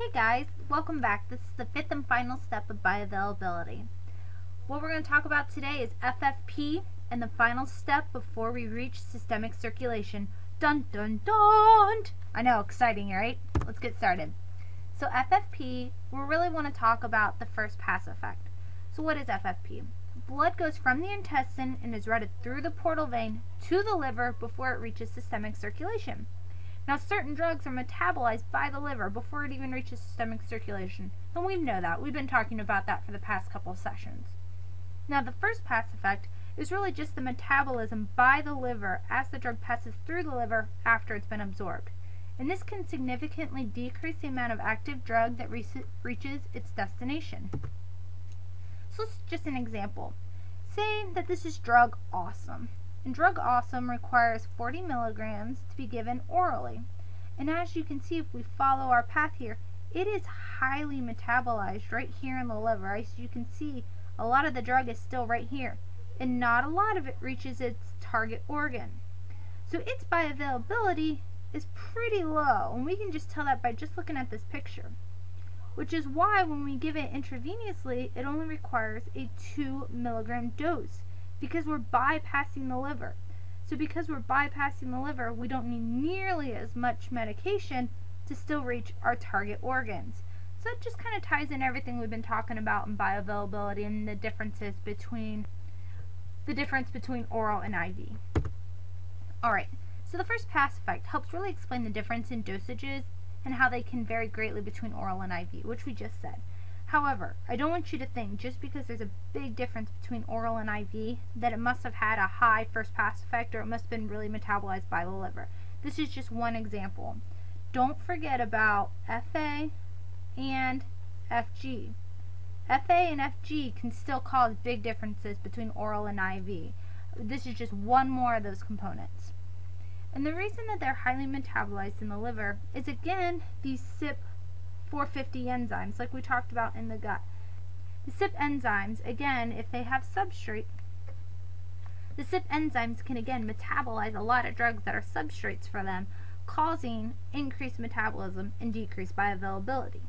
Hey guys, welcome back. This is the fifth and final step of bioavailability. What we're going to talk about today is FFP and the final step before we reach systemic circulation. Dun dun dun! I know, exciting, right? Let's get started. So FFP, we really want to talk about the first pass effect. So what is FFP? Blood goes from the intestine and is routed through the portal vein to the liver before it reaches systemic circulation. Now, certain drugs are metabolized by the liver before it even reaches systemic circulation, and we know that. We've been talking about that for the past couple of sessions. Now, the first pass effect is really just the metabolism by the liver as the drug passes through the liver after it's been absorbed. And this can significantly decrease the amount of active drug that reaches its destination. So let's just an example. Say that this is drug awesome. And drug awesome requires 40 milligrams to be given orally. And as you can see, if we follow our path here, it is highly metabolized right here in the liver. As you can see, a lot of the drug is still right here, and not a lot of it reaches its target organ. So its bioavailability is pretty low, and we can just tell that by just looking at this picture. Which is why when we give it intravenously, it only requires a 2 milligram dose, because we're bypassing the liver. So because we're bypassing the liver, we don't need nearly as much medication to still reach our target organs. So it just kind of ties in everything we've been talking about in bioavailability and the difference between oral and IV. Alright, so the first pass effect helps really explain the difference in dosages and how they can vary greatly between oral and IV, which we just said. However, I don't want you to think just because there's a big difference between oral and IV that it must have had a high first pass effect or it must have been really metabolized by the liver. This is just one example. Don't forget about FA and FG. FA and FG can still cause big differences between oral and IV. This is just one more of those components. And the reason that they're highly metabolized in the liver is, again, these CYP450 enzymes, like we talked about in the gut. The CYP enzymes, again, if they have substrate, the CYP enzymes can, again, metabolize a lot of drugs that are substrates for them, causing increased metabolism and decreased bioavailability.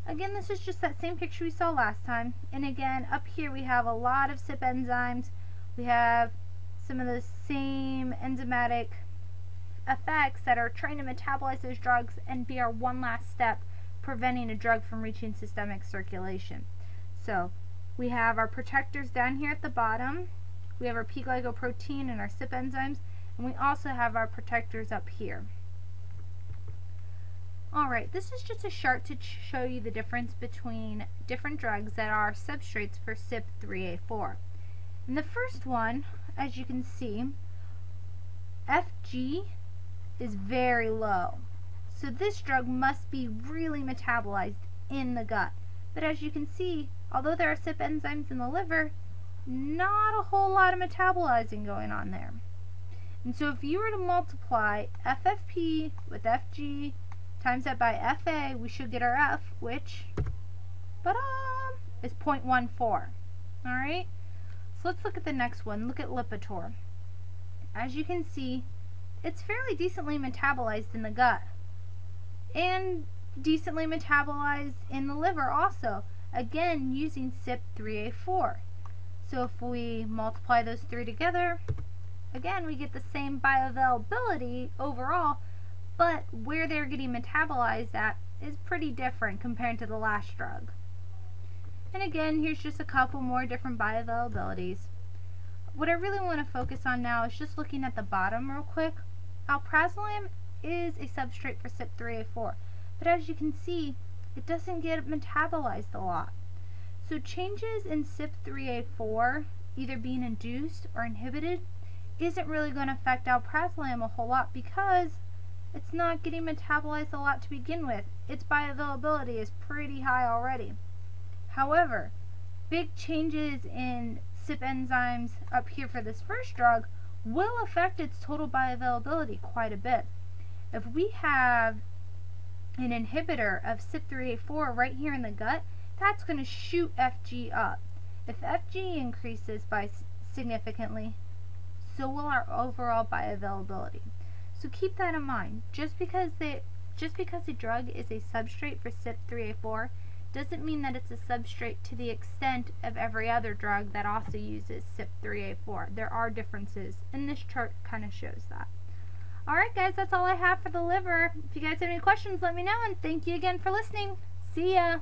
Again, this is just that same picture we saw last time. And again, up here we have a lot of CYP enzymes. We have some of the same enzymatic effects that are trying to metabolize those drugs and be our one last step preventing a drug from reaching systemic circulation. So we have our protectors down here at the bottom. We have our P-glycoprotein and our CYP enzymes, and we also have our protectors up here. Alright, this is just a chart to show you the difference between different drugs that are substrates for CYP3A4. And the first one, as you can see, FG is very low. So this drug must be really metabolized in the gut. But as you can see, although there are CYP enzymes in the liver, not a whole lot of metabolizing going on there. And so if you were to multiply FFP with FG times that by FA, we should get our F, which is 0.14. Alright? So let's look at the next one. Look at Lipitor. As you can see, it's fairly decently metabolized in the gut and decently metabolized in the liver also, again using CYP3A4. So if we multiply those three together, again we get the same bioavailability overall, but where they're getting metabolized at is pretty different compared to the last drug. And again, here's just a couple more different bioavailabilities. What I really want to focus on now is just looking at the bottom real quick. Alprazolam is a substrate for CYP3A4, but as you can see, it doesn't get metabolized a lot. So changes in CYP3A4, either being induced or inhibited, isn't really going to affect alprazolam a whole lot because it's not getting metabolized a lot to begin with. Its bioavailability is pretty high already. However, big changes in CYP enzymes up here for this first drug will affect its total bioavailability quite a bit. If we have an inhibitor of CYP3A4 right here in the gut, that's going to shoot FG up. If FG increases by significantly, so will our overall bioavailability. So keep that in mind. Just because just because a drug is a substrate for CYP3A4 doesn't mean that it's a substrate to the extent of every other drug that also uses CYP3A4. There are differences, and this chart kind of shows that. Alright guys, that's all I have for the liver. If you guys have any questions, let me know, and thank you again for listening. See ya!